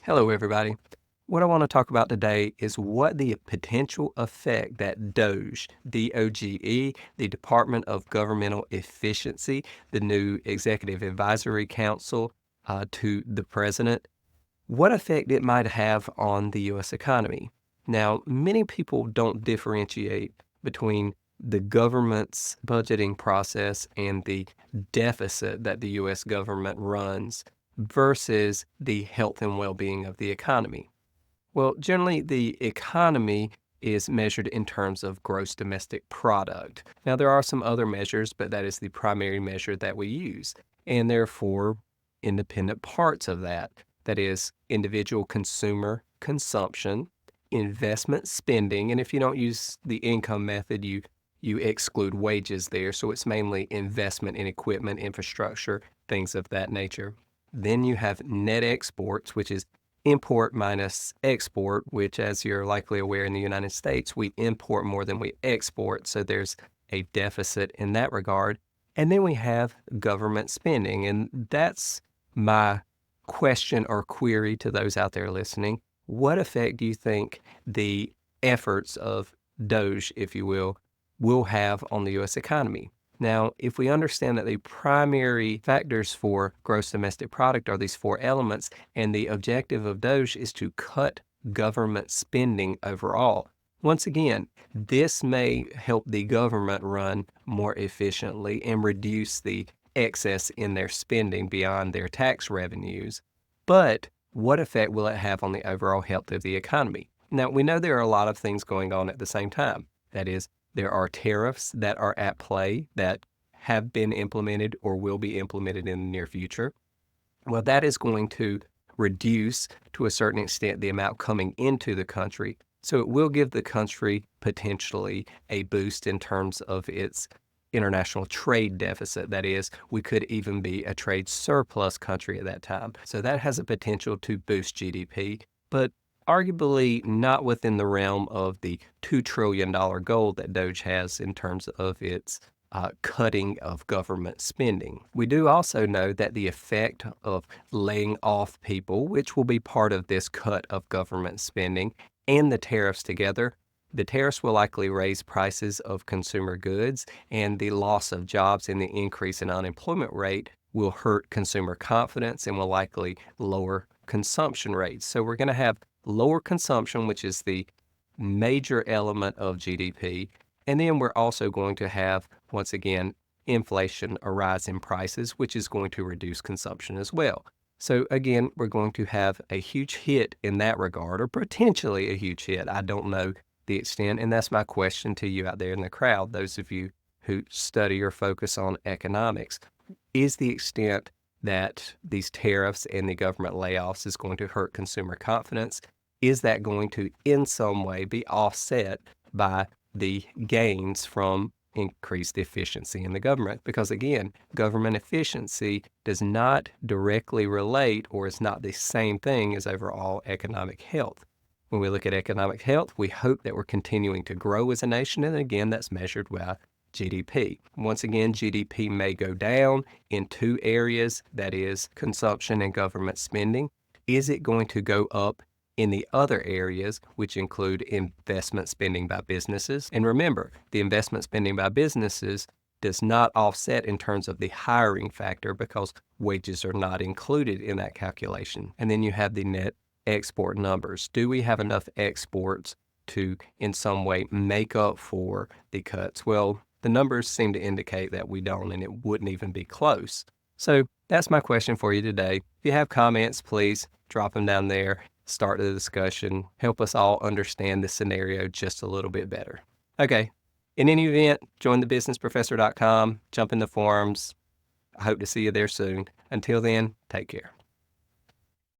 Hello, everybody. What I want to talk about today is what the potential effect that DOGE, D-O-G-E, the Department of Governmental Efficiency, the new Executive Advisory Council to the President, what effect it might have on the U.S. economy. Now, many people don't differentiate between the government's budgeting process and the deficit that the U.S. government runs versus the health and well-being of the economy. Well, generally, the economy is measured in terms of gross domestic product. Now, there are some other measures, but that is the primary measure that we use. And therefore, independent parts of that. That is individual consumer consumption, investment spending, and if you don't use the income method, you exclude wages there. So it's mainly investment in equipment, infrastructure, things of that nature. Then you have net exports, which is import minus export, which, as you're likely aware, in the United States, we import more than we export. So there's a deficit in that regard. And then we have government spending. And that's my question or query to those out there listening. What effect do you think the efforts of DOGE, if you will have on the U.S. economy? Now, if we understand that the primary factors for gross domestic product are these four elements, and the objective of DOGE is to cut government spending overall, once again, this may help the government run more efficiently and reduce the excess in their spending beyond their tax revenues. But what effect will it have on the overall health of the economy? Now, we know there are a lot of things going on at the same time. That is, there are tariffs that are at play that have been implemented or will be implemented in the near future. Well, that is going to reduce, to a certain extent, the amount coming into the country. So it will give the country potentially a boost in terms of its international trade deficit. That is, we could even be a trade surplus country at that time. So that has a potential to boost GDP, but arguably not within the realm of the $2 trillion goal that DOGE has in terms of its cutting of government spending. We do also know that the effect of laying off people, which will be part of this cut of government spending, and the tariffs together, the tariffs will likely raise prices of consumer goods, and the loss of jobs and the increase in unemployment rate will hurt consumer confidence and will likely lower consumption rates. So we're going to have lower consumption, which is the major element of GDP. And then we're also going to have, once again, inflation, a rise in prices, which is going to reduce consumption as well. So again, we're going to have a huge hit in that regard, or potentially a huge hit. I don't know the extent, and that's my question to you out there in the crowd, those of you who study or focus on economics. Is the extent that these tariffs and the government layoffs is going to hurt consumer confidence? Is that going to, in some way, be offset by the gains from increased efficiency in the government? Because again, government efficiency does not directly relate or is not the same thing as overall economic health. When we look at economic health, we hope that we're continuing to grow as a nation, and again, that's measured by GDP. Once again, GDP may go down in two areas, that is consumption and government spending. Is it going to go up in the other areas, which include investment spending by businesses? And remember, the investment spending by businesses does not offset in terms of the hiring factor because wages are not included in that calculation. And then you have the net export numbers. Do we have enough exports to, in some way, make up for the cuts? Well, the numbers seem to indicate that we don't, and it wouldn't even be close. So that's my question for you today. If you have comments, please drop them down there. Start the discussion. Help us all understand the scenario just a little bit better. Okay. In any event, join thebusinessprofessor.com. Jump in the forums. I hope to see you there soon. Until then, take care.